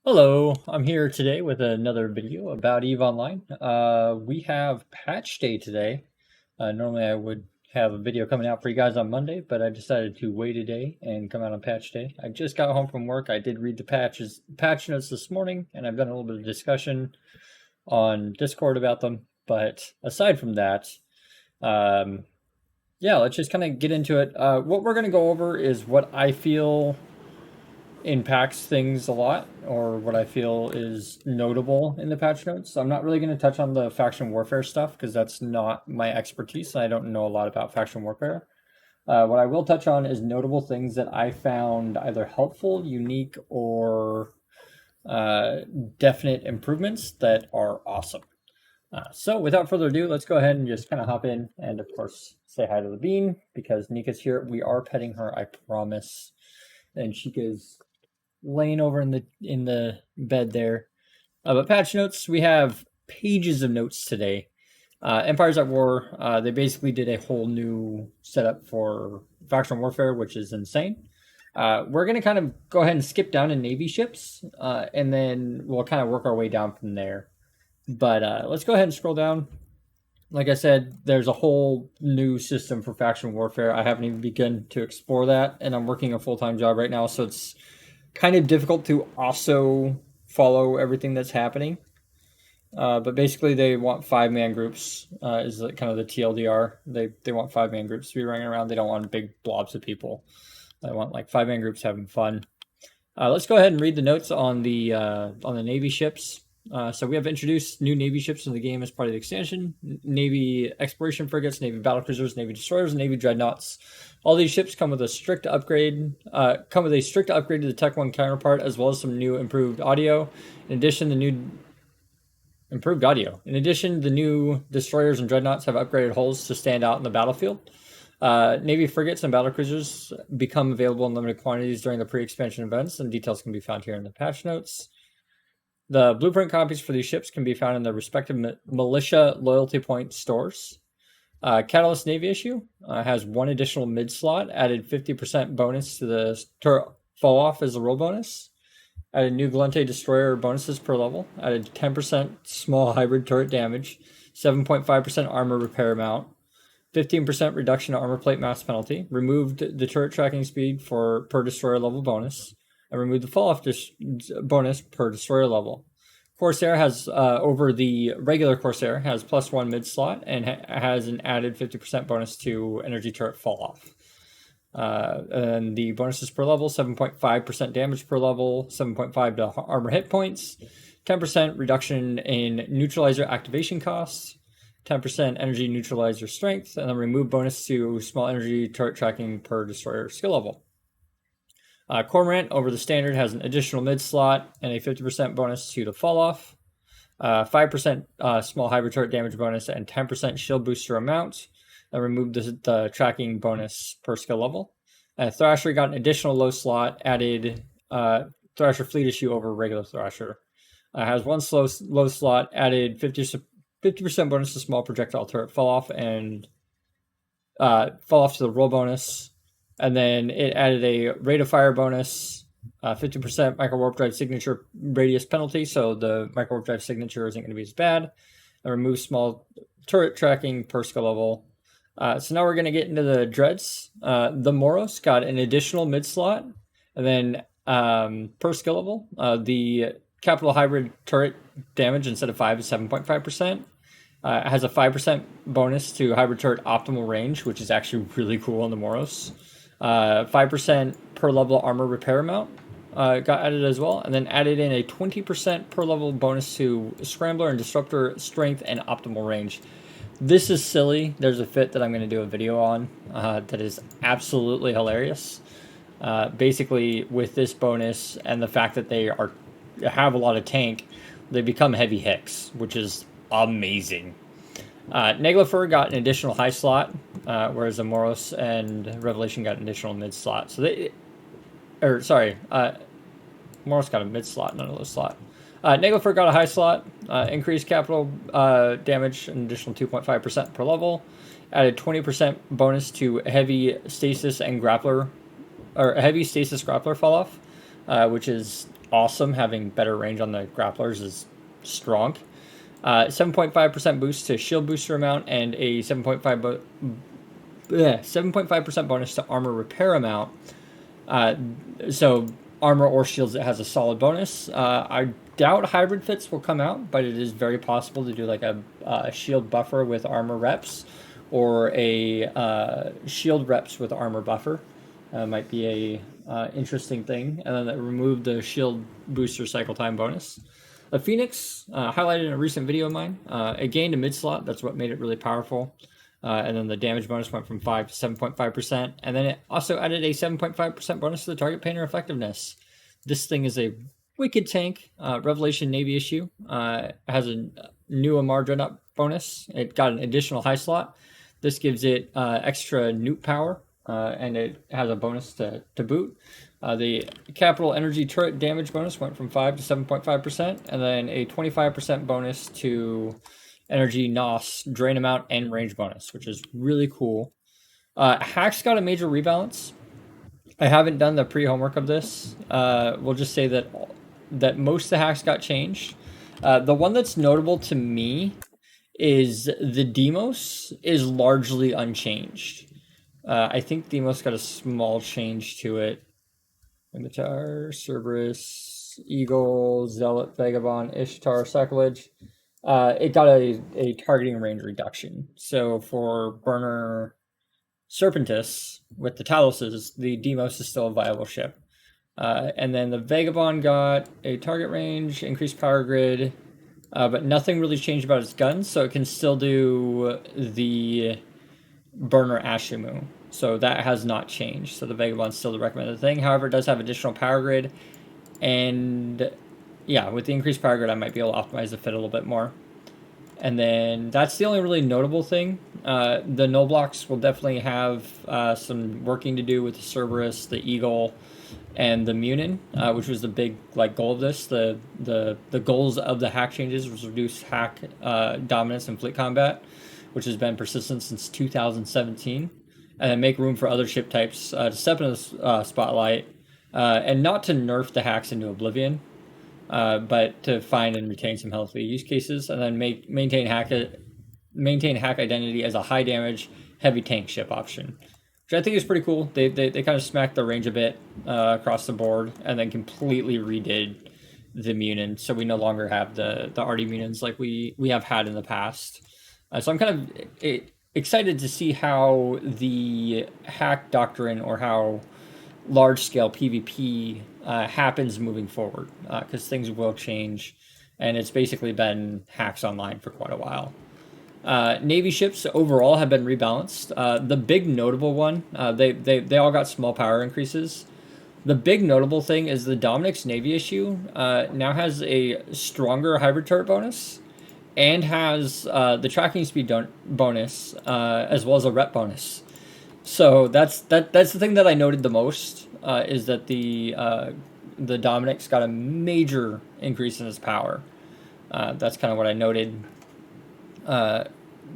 Hello, I'm here today with another video about EVE Online. We have patch day today. Normally I would have a video coming out for you guys on Monday, but I decided to wait a day and come out on patch day. I just got home from work. I did read the patch notes this morning, and I've done a little bit of discussion on Discord about them. But aside from that, um, yeah, let's just kind of get into it. What we're going to go over is what I feel impacts things a lot, or what I feel is notable in the patch notes. I'm not really going to touch on the faction warfare stuff because that's not my expertise. I don't know a lot about faction warfare. What I will touch on is notable things that I found either helpful, unique, or uh, definite improvements that are awesome. So without further ado, let's go ahead and just kind of hop in and, of course, say hi to the bean because Nika's here. We are petting her, I promise. And Chica's laying over in the bed there. But patch notes, we have pages of notes today. Empires at War, they basically did a whole new setup for faction warfare, which is insane. We're going to kind of go ahead and skip down to Navy ships, and then we'll kind of work our way down from there. But let's go ahead and scroll down. Like I said, there's a whole new system for faction warfare. I haven't even begun to explore that, and I'm working a full-time job right now, so it's kind of difficult to also follow everything that's happening. But basically, they want 5-man groups. Is kind of the TLDR. They want 5-man groups to be running around. They don't want big blobs of people. They want like 5-man groups having fun. Let's go ahead and read the notes on the Navy ships. So we have introduced new Navy ships in the game as part of the expansion. Navy exploration frigates, Navy battlecruisers, Navy destroyers, and Navy dreadnoughts. All these ships come with a strict upgrade. To the Tech 1 counterpart, as well as some new improved audio. In addition, the new destroyers and dreadnoughts have upgraded hulls to stand out in the battlefield. Navy frigates and battlecruisers become available in limited quantities during the pre-expansion events, and details can be found here in the patch notes. The blueprint copies for these ships can be found in their respective militia loyalty point stores. Catalyst Navy issue has one additional mid slot, added 50% bonus to the turret fall off as a roll bonus. Added new Galente destroyer bonuses per level. Added 10% small hybrid turret damage, 7.5% armor repair amount, 15% reduction to armor plate mass penalty. Removed the turret tracking speed for per destroyer level bonus, and removed the fall off bonus per destroyer level. Corsair has, over the regular Corsair, has +1 mid slot and has an added 50% bonus to energy turret fall off. And the bonuses per level: 7.5% damage per level, 7.5 to armor hit points, 10% reduction in neutralizer activation costs, 10% energy neutralizer strength, and then remove bonus to small energy turret tracking per destroyer skill level. Cormorant over the standard has an additional mid slot and a 50% bonus to the fall off, 5% small hybrid turret damage bonus, and 10% shield booster amount. And remove the tracking bonus per skill level. Thrasher got an additional low slot, added Thrasher fleet issue over regular Thrasher. Has one low slot, added 50% bonus to small projectile turret fall off and fall off to the roll bonus. And then it added a rate of fire bonus, 50% micro warp drive signature radius penalty, so the micro warp drive signature isn't going to be as bad. And remove small turret tracking per skill level. So now we're going to get into the dreads. The Moros got an additional mid slot, and then per skill level, the capital hybrid turret damage instead of 5 is 7.5%. It has a 5% bonus to hybrid turret optimal range, which is actually really cool on the Moros. 5% per level armor repair amount got added as well, and then added in a 20% per level bonus to Scrambler and Disruptor strength and optimal range. This is silly. There's a fit that I'm going to do a video on that is absolutely hilarious. Basically, with this bonus and the fact that they have a lot of tank, they become heavy Hicks, which is amazing. Naglifer got an additional high slot, whereas Amoros and Revelation got an additional mid slot. Moros got a mid slot, not a low slot. Naglifer got a high slot, increased capital damage, an additional 2.5% per level, added 20% bonus to heavy stasis and grappler, or heavy stasis grappler fall off, which is awesome. Having better range on the grapplers is strong. 7.5% boost to shield booster amount and a 7.5% bonus to armor repair amount. So armor or shields, it has a solid bonus. I doubt hybrid fits will come out, but it is very possible to do like a shield buffer with armor reps, or a shield reps with armor buffer. Might be a interesting thing. And then that removed the shield booster cycle time bonus. A Phoenix, highlighted in a recent video of mine, it gained a mid slot. That's what made it really powerful. And then the damage bonus went from 5 to 7.5%. And then it also added a 7.5% bonus to the target painter effectiveness. This thing is a wicked tank. Revelation Navy issue. Has a new Amar Dreadnought bonus. It got an additional high slot. This gives it extra nuke power, and it has a bonus to boot. The capital energy turret damage bonus went from 5 to 7.5%, and then a 25% bonus to energy NOS drain amount and range bonus, which is really cool. Hacks got a major rebalance. I haven't done the pre-homework of this. We'll just say that most of the hacks got changed. The one that's notable to me is the Demos is largely unchanged. I think Demos got a small change to it. Imitar, Cerberus, Eagle, Zealot, Vagabond, Ishtar, Sacrilege. It got a targeting range reduction. So for Burner Serpentis with the Taloses, the Demos is still a viable ship. And then the Vagabond got a target range, increased power grid, but nothing really changed about its guns, so it can still do the Burner Ashimu. So that has not changed. So the Vagabond's still the recommended thing. However, it does have additional power grid. And yeah, with the increased power grid, I might be able to optimize the fit a little bit more. And then that's the only really notable thing. The null blocks will definitely have some working to do with the Cerberus, the Eagle, and the Munin, which was the big goal of this. The goals of the hack changes was reduce hack dominance in fleet combat, which has been persistent since 2017, and then make room for other ship types to step into the spotlight, and not to nerf the hacks into oblivion, but to find and retain some healthy use cases, and then maintain hack identity as a high damage heavy tank ship option, which I think is pretty cool. They kind of smacked the range a bit across the board, and then completely redid the Munin, so we no longer have the arty Munins like we have had in the past. So I'm kind of excited to see how the hack doctrine, or how large-scale PvP happens moving forward, because things will change, and it's basically been hacks online for quite a while. Navy ships overall have been rebalanced. The big notable one, they all got small power increases. The big notable thing is the Dominic's Navy issue now has a stronger hybrid turret bonus, and has the tracking speed bonus, as well as a rep bonus. So that's the thing that I noted the most, is that the Dominic's got a major increase in its power. That's kind of what I noted.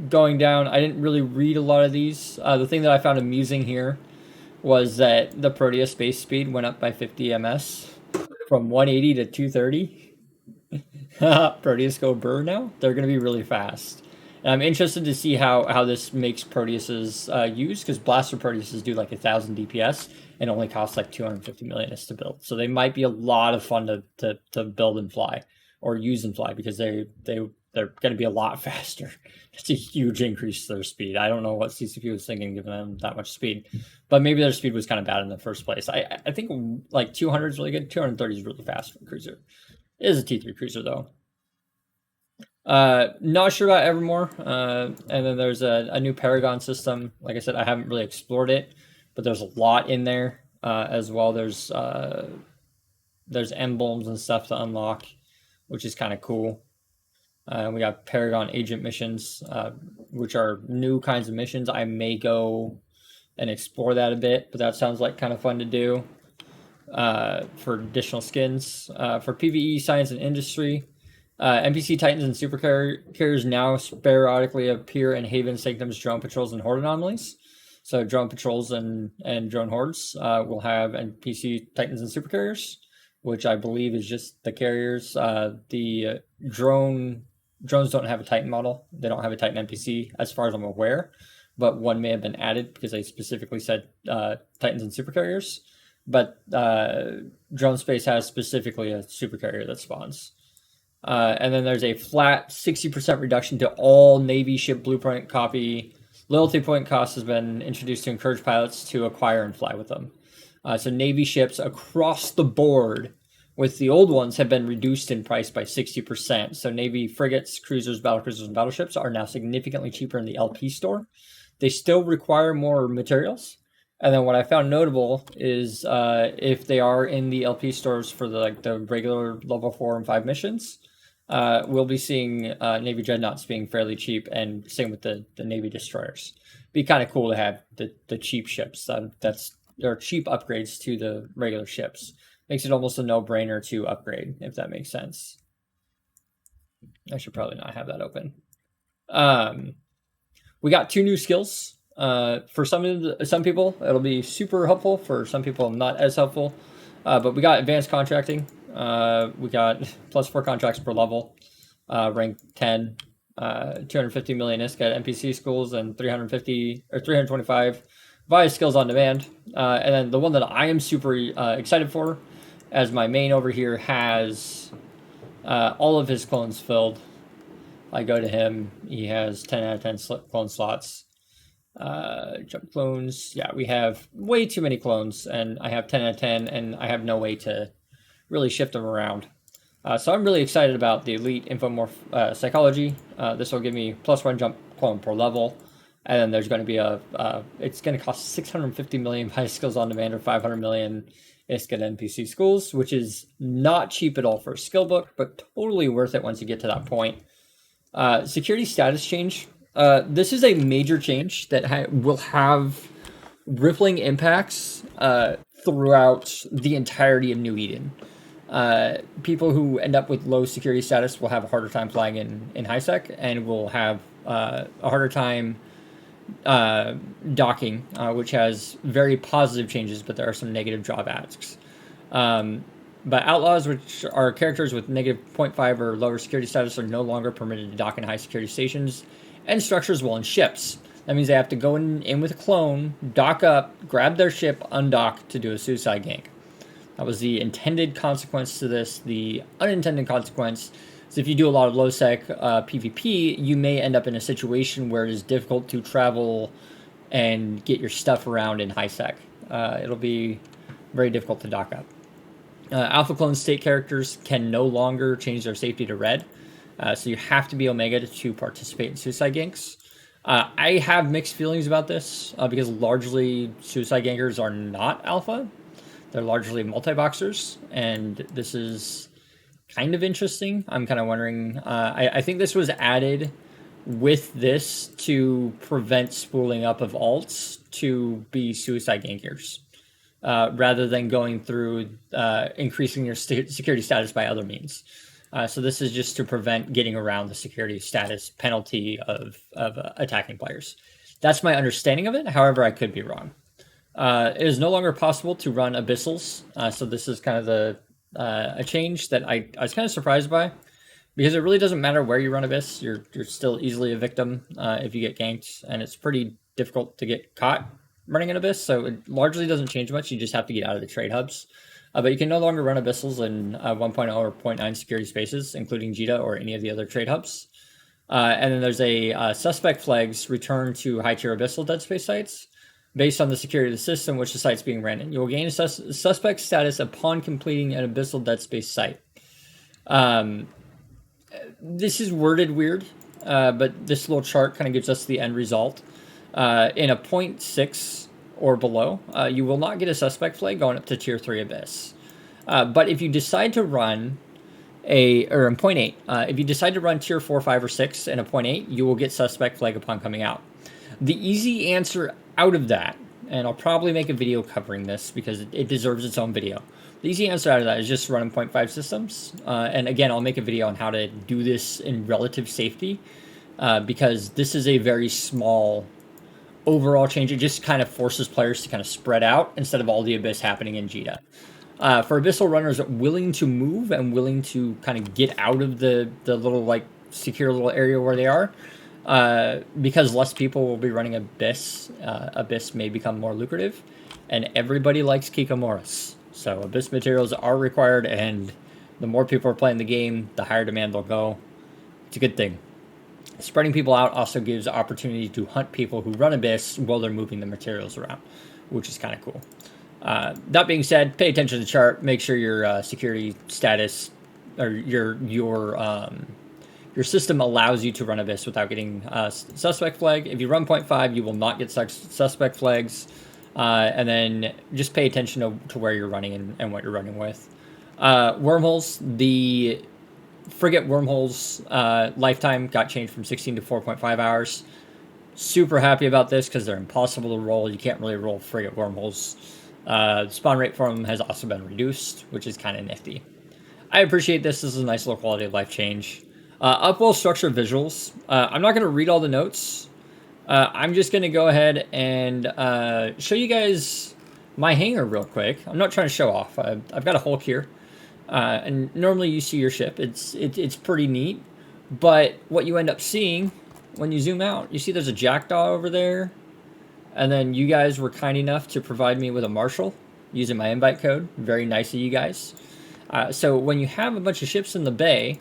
Going down, I didn't really read a lot of these. The thing that I found amusing here was that the Proteus base speed went up by 50 ms from 180 to 230. Proteus go burr now. They're going to be really fast. And I'm interested to see how this makes Proteuses use, because Blaster Proteuses do like 1,000 DPS and only cost like 250 million to build. So they might be a lot of fun to build and fly, or use and fly, because they're going to be a lot faster. It's a huge increase to their speed. I don't know what CCP was thinking, giving them that much speed, but maybe their speed was kind of bad in the first place. I think like 200 is really good. 230 is really fast for a cruiser. It is a T3 cruiser though. Not sure about Evermore. And then there's a new Paragon system. Like I said, I haven't really explored it, but there's a lot in there as well. There's emblems and stuff to unlock, which is kind of cool. We got Paragon agent missions, which are new kinds of missions. I may go and explore that a bit, but that sounds like kind of fun to do. For additional skins. For PvE, Science, and Industry, NPC Titans and Super Carriers now periodically appear in Haven, Sanctums, Drone Patrols, and Horde anomalies. So Drone Patrols and Drone Hordes will have NPC Titans and Super Carriers. which I believe is just the carriers. The drones don't have a Titan model. They don't have a Titan NPC, as far as I'm aware. But one may have been added because they specifically said Titans and supercarriers. But drone space has specifically a supercarrier that spawns. And then there's a flat 60% reduction to all Navy ship blueprint copy. Loyalty point cost has been introduced to encourage pilots to acquire and fly with them. So Navy ships across the board with the old ones have been reduced in price by 60%. So Navy frigates, cruisers, battlecruisers, and battleships are now significantly cheaper in the LP store. They still require more materials. And then what I found notable is if they are in the LP stores for the regular level 4 and 5 missions, we'll be seeing Navy dreadnoughts being fairly cheap, and same with the Navy destroyers. Be kind of cool to have the cheap ships. They're cheap upgrades to the regular ships. Makes it almost a no-brainer to upgrade, if that makes sense. I should probably not have that open. We got 2 new skills. For some people, it'll be super helpful. For some people, not as helpful. But we got advanced contracting. We got +4 contracts per level, rank 10, 250 million ISK at NPC schools, and 325 via skills on demand. And then the one that I am super excited for, as my main over here has all of his clones filled. I go to him, he has 10 out of 10 clone slots. Jump clones, yeah, we have way too many clones, and I have 10 out of 10, and I have no way to really shift them around. So I'm really excited about the Elite Infomorph Psychology. This will give me +1 jump clone per level, and then there's going to be it's going to cost 650 million by skills on demand or 500 million ISK at NPC schools, which is not cheap at all for a skill book, but totally worth it once you get to that point. Security status change. This is a major change that will have rippling impacts throughout the entirety of New Eden. People who end up with low security status will have a harder time flying in high sec, and will have a harder time docking, which has very positive changes, but there are some negative drawbacks. But outlaws, which are characters with negative 0.5 or lower security status, are no longer permitted to dock in high security stations and structures while in ships. That means they have to go in with a clone, dock up, grab their ship, undock to do a suicide gank. That was the intended consequence to this. The unintended consequence is if you do a lot of low sec PvP, you may end up in a situation where it is difficult to travel and get your stuff around in high sec. It'll be very difficult to dock up. Alpha clone state characters can no longer change their safety to red. So you have to be Omega to participate in suicide ganks. I have mixed feelings about this because largely suicide gankers are not alpha. They're largely multi-boxers, and this is kind of interesting. I'm kind of wondering, I think this was added with this to prevent spooling up of alts to be suicide gankers, rather than going through increasing your security status by other means. So this is just to prevent getting around the security status penalty of attacking players. That's my understanding of it. However, I could be wrong. It is no longer possible to run abyssals. So this is kind of a change that I was kind of surprised by, because it really doesn't matter where you run abyss. You're still easily a victim if you get ganked, and it's pretty difficult to get caught running an abyss. So it largely doesn't change much. You just have to get out of the trade hubs. But you can no longer run abyssals in 1.0 or 0.9 security spaces, including JITA or any of the other trade hubs. And then there's a suspect flags return to high tier abyssal dead space sites based on the security of the system which the site's being ran in. You will gain a suspect status upon completing an abyssal dead space site. This is worded weird, but this little chart kind of gives us the end result. In a 0.6 or below, you will not get a suspect flag going up to tier 3 abyss. But if you decide to run in 0.8, if you decide to run tier 4, 5, or 6 in a 0.8, you will get suspect flag upon coming out. The easy answer out of that, and I'll probably make a video covering this because it deserves its own video. The easy answer out of that is just run in 0.5 systems. And again, I'll make a video on how to do this in relative safety, because this is a very small overall change. It just kind of forces players to kind of spread out instead of all the abyss happening in JITA. For abyssal runners willing to move and willing to kind of get out of the little like secure little area where they are, because less people will be running Abyss, Abyss may become more lucrative, and everybody likes Kikomoras. So Abyss materials are required, and the more people are playing the game, the higher demand they'll go. It's a good thing. Spreading people out also gives opportunity to hunt people who run Abyss while they're moving the materials around, which is kind of cool. That being said, pay attention to the chart. Make sure your security status or your system allows you to run Abyss without getting suspect flag. If you run 0.5, you will not get suspect flags. And then just pay attention to where you're running and what you're running with. Wormholes, the frigate wormholes lifetime got changed from 16 to 4.5 hours. Super happy about this because they're impossible to roll. You can't really roll frigate wormholes. Spawn rate for them has also been reduced, which is kind of nifty. I appreciate this. This is a nice little quality of life change. Upwell structure visuals. I'm not going to read all the notes. I'm just going to go ahead and show you guys my hangar real quick. I'm not trying to show off. I've got a Hulk here. And normally you see your ship. It's pretty neat. But what you end up seeing when you zoom out, you see there's a jackdaw over there. And then you guys were kind enough to provide me with a marshal using my invite code. Very nice of you guys. So when you have a bunch of ships in the bay,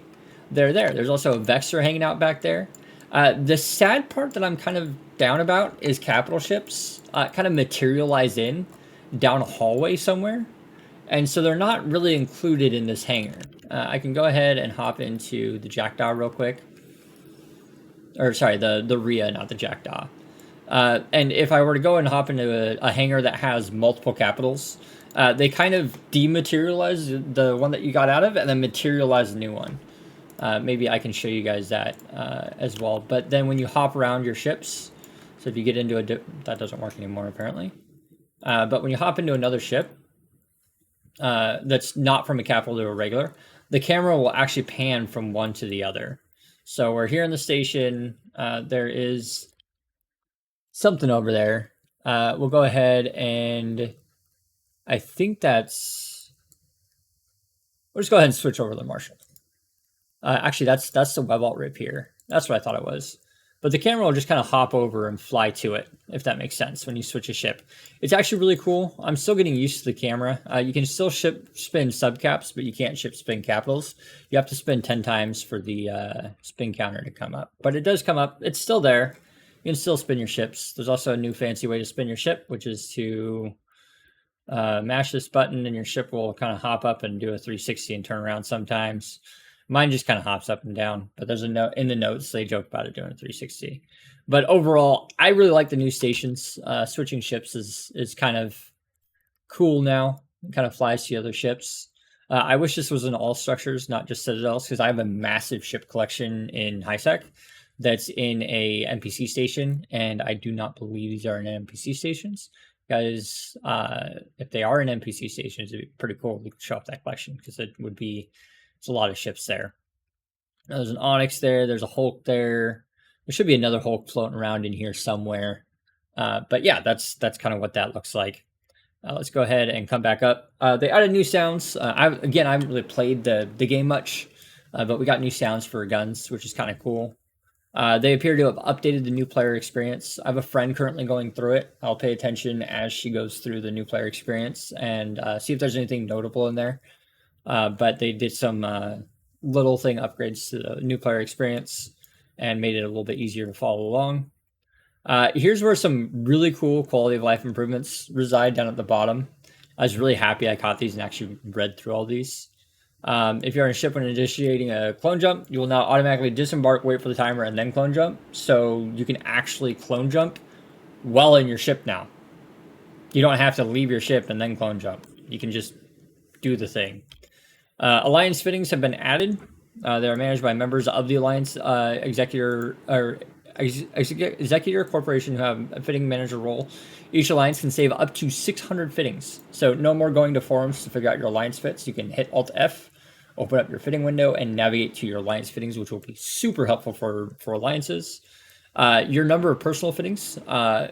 they're there. There's also a Vexor hanging out back there. The sad part that I'm kind of down about is capital ships kind of materialize in down a hallway somewhere. And so they're not really included in this hangar. I can go ahead and hop into the Jackdaw real quick. Or sorry, the Rhea, not the Jackdaw. And if I were to go and hop into a hangar that has multiple capitals, they kind of dematerialize the one that you got out of and then materialize the new one. Maybe I can show you guys that as well. But then when you hop around your ships, so if you get into that doesn't work anymore apparently. But when you hop into another ship that's not from a capital to a regular, the camera will actually pan from one to the other. So we're here in the station. There is something over there. We'll go ahead and I think we'll just go ahead and switch over to the Marshal. Actually, that's the web alt rip here. That's what I thought it was. But the camera will just kind of hop over and fly to it, if that makes sense, when you switch a ship. It's actually really cool. I'm still getting used to the camera. You can still spin subcaps, but you can't spin capitals. You have to spin 10 times for the spin counter to come up. But it does come up. It's still there. You can still spin your ships. There's also a new fancy way to spin your ship, which is to mash this button and your ship will kind of hop up and do a 360 and turn around sometimes. Mine just kind of hops up and down, but there's a note in the notes. They joke about it doing a 360. But overall, I really like the new stations. Switching ships is kind of cool now. It kind of flies to other ships. I wish this was in all structures, not just Citadels, because I have a massive ship collection in HiSec that's in a NPC station, and I do not believe these are in NPC stations. Guys, if they are in NPC stations, it'd be pretty cool to show off that collection, because it's a lot of ships there. Now, there's an Onyx there. There's a Hulk there. There should be another Hulk floating around in here somewhere. But yeah, that's kind of what that looks like. Let's go ahead and come back up. They added new sounds. I haven't really played the game much, but we got new sounds for guns, which is kind of cool. They appear to have updated the new player experience. I have a friend currently going through it. I'll pay attention as she goes through the new player experience and see if there's anything notable in there. But they did some little thing upgrades to the new player experience and made it a little bit easier to follow along. Here's where some really cool quality of life improvements reside down at the bottom. I was really happy I caught these and actually read through all these. If you're on a ship when initiating a clone jump, you will now automatically disembark, wait for the timer, and then clone jump. So you can actually clone jump while in your ship now. You don't have to leave your ship and then clone jump. You can just do the thing. Alliance fittings have been added. They are managed by members of the Alliance Executor Corporation who have a fitting manager role. Each alliance can save up to 600 fittings. So no more going to forums to figure out your alliance fits. You can hit Alt-F, open up your fitting window, and navigate to your alliance fittings, which will be super helpful for alliances. Your number of personal fittings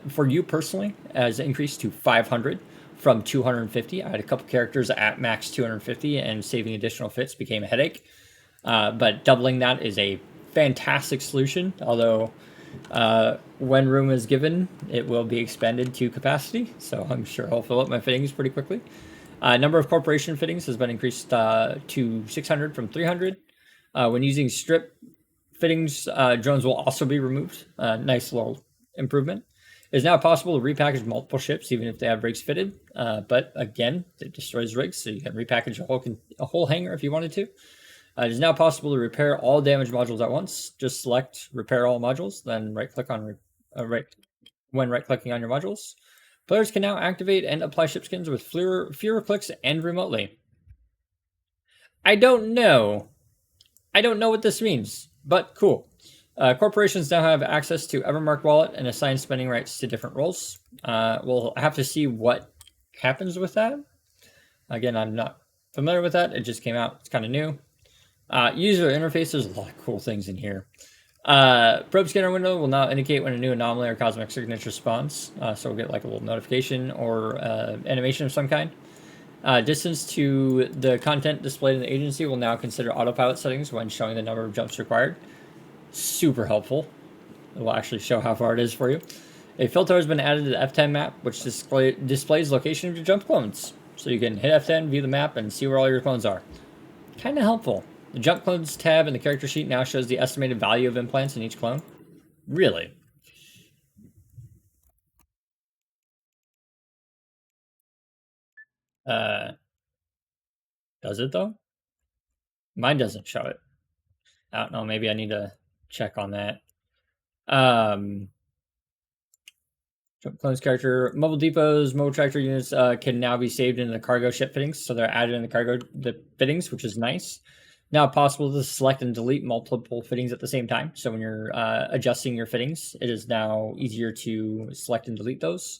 for you personally has increased to 500, from 250. I had a couple characters at max 250, and saving additional fits became a headache. But doubling that is a fantastic solution, although when room is given, it will be expanded to capacity, so I'm sure I'll fill up my fittings pretty quickly. Number of corporation fittings has been increased to 600 from 300. When using strip fittings, drones will also be removed. Nice little improvement. It is now possible to repackage multiple ships even if they have rigs fitted, but again, it destroys rigs, so you can repackage a whole hangar if you wanted to. It is now possible to repair all damaged modules at once. Just select Repair All Modules, then right-click on when right-clicking on your modules. Players can now activate and apply ship skins with fewer clicks and remotely. I don't know. I don't know what this means, but cool. Corporations now have access to Evermark Wallet and assign spending rights to different roles. We'll have to see what happens with that. Again, I'm not familiar with that. It just came out. It's kind of new. User interface, there's a lot of cool things in here. Probe scanner window will now indicate when a new anomaly or cosmic signature spawns. So we'll get like a little notification or animation of some kind. Distance to the content displayed in the agency will now consider autopilot settings when showing the number of jumps required. Super helpful. It will actually show how far it is for you. A filter has been added to the F10 map, which displays location of your jump clones. So you can hit F10, view the map, and see where all your clones are. Kind of helpful. The Jump Clones tab in the character sheet now shows the estimated value of implants in each clone. Really? Does it though? Mine doesn't show it. I don't know, maybe I need to check on that. Jump Clones character. Mobile depots, mobile tractor units can now be saved in the cargo ship fittings, so they're added in the fittings, which is nice. Now possible to select and delete multiple fittings at the same time. So when you're adjusting your fittings, it is now easier to select and delete those,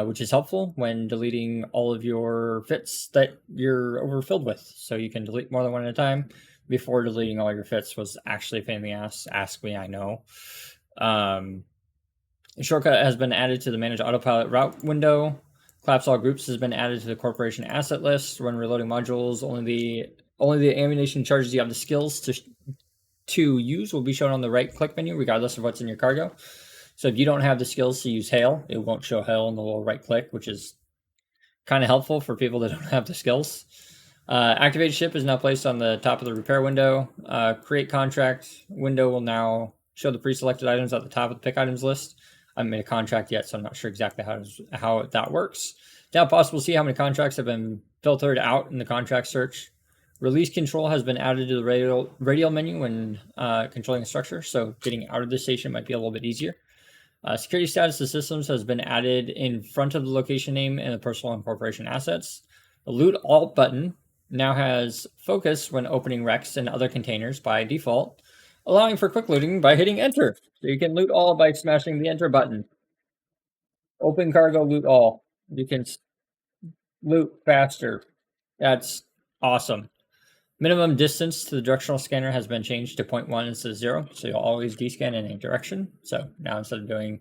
which is helpful when deleting all of your fits that you're overfilled with. So you can delete more than one at a time. Before deleting all your fits was actually a pain in the ass. Ask me, I know. A shortcut has been added to the Manage Autopilot route window. Collapse all groups has been added to the corporation asset list. When reloading modules, only the ammunition charges you have the skills to use will be shown on the right-click menu, regardless of what's in your cargo. So if you don't have the skills to use hail, it won't show hail in the little right-click, which is kind of helpful for people that don't have the skills. Activate ship is now placed on the top of the repair window. Create contract window will now show the pre-selected items at the top of the pick items list. I haven't made a contract yet, so I'm not sure exactly how that works. Now possible to see how many contracts have been filtered out in the contract search. Release control has been added to the radial menu when controlling a structure, so getting out of the station might be a little bit easier. Security status of systems has been added in front of the location name and the personal and corporation assets. The loot alt button now has focus when opening Rex and other containers by default, allowing for quick looting by hitting enter. So you can loot all by smashing the enter button. Open cargo, loot all. You can loot faster. That's awesome. Minimum distance to the directional scanner has been changed to 0.1 instead of 0, so you'll always descan in any direction. So now instead of doing,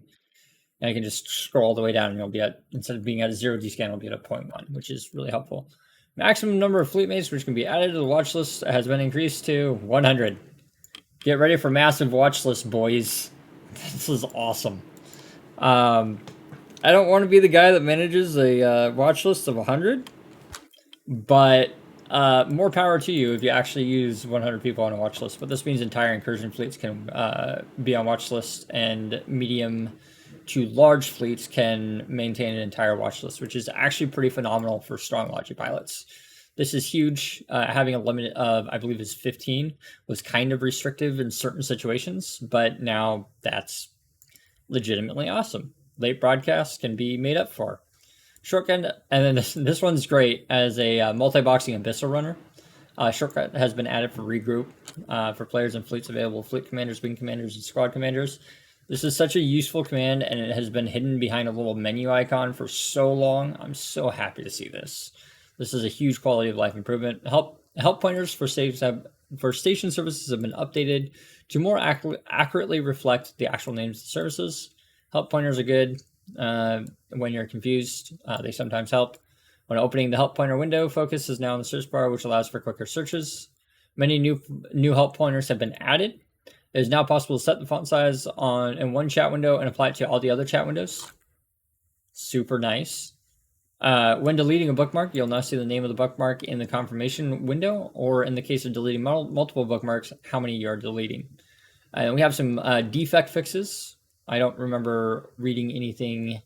I can just scroll all the way down and you'll be at, instead of being at a 0 descan, you'll be at a 0.1, which is really helpful. Maximum number of fleet mates which can be added to the watch list has been increased to 100. Get ready for massive watch list, boys. This is awesome. I don't want to be the guy that manages a watch list of 100, but more power to you if you actually use 100 people on a watch list. But this means entire incursion fleets can be on watch lists, and medium to large fleets can maintain an entire watch list, which is actually pretty phenomenal for strong logic pilots. This is huge. Having a limit of, I believe, is 15 was kind of restrictive in certain situations, but now that's legitimately awesome. Late broadcasts can be made up for. Shortcut, and then this one's great as a multi-boxing abyssal runner. Shortcut has been added for regroup for players and fleets available, fleet commanders, wing commanders, and squad commanders. This is such a useful command, and it has been hidden behind a little menu icon for so long. I'm so happy to see this. This is a huge quality of life improvement. Help pointers for station services have been updated to more accurately reflect the actual names of the services. Help pointers are good. when you're confused. They sometimes help. When opening the help pointer window, focus is now in the search bar, which allows for quicker searches. Many new help pointers have been added. It is now possible to set the font size in one chat window and apply it to all the other chat windows. Super nice. When deleting a bookmark, you'll now see the name of the bookmark in the confirmation window, or in the case of deleting multiple bookmarks, how many you are deleting. And we have some defect fixes. I don't remember reading anything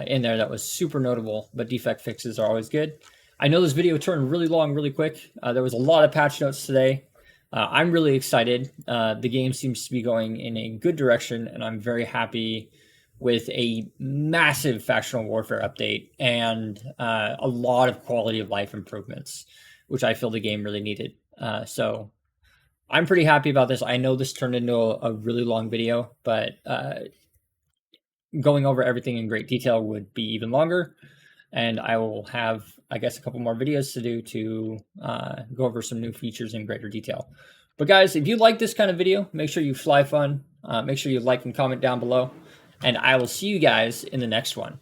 in there that was super notable, but defect fixes are always good. I know this video turned really long really quick. There was a lot of patch notes today. I'm really excited. The game seems to be going in a good direction, and I'm very happy with a massive factional warfare update and a lot of quality of life improvements, which I feel the game really needed. So I'm pretty happy about this. I know this turned into a really long video, but going over everything in great detail would be even longer. And I will have, I guess, a couple more videos to do to go over some new features in greater detail. But guys, if you like this kind of video, make sure you fly fun. Make sure you like and comment down below. And I will see you guys in the next one.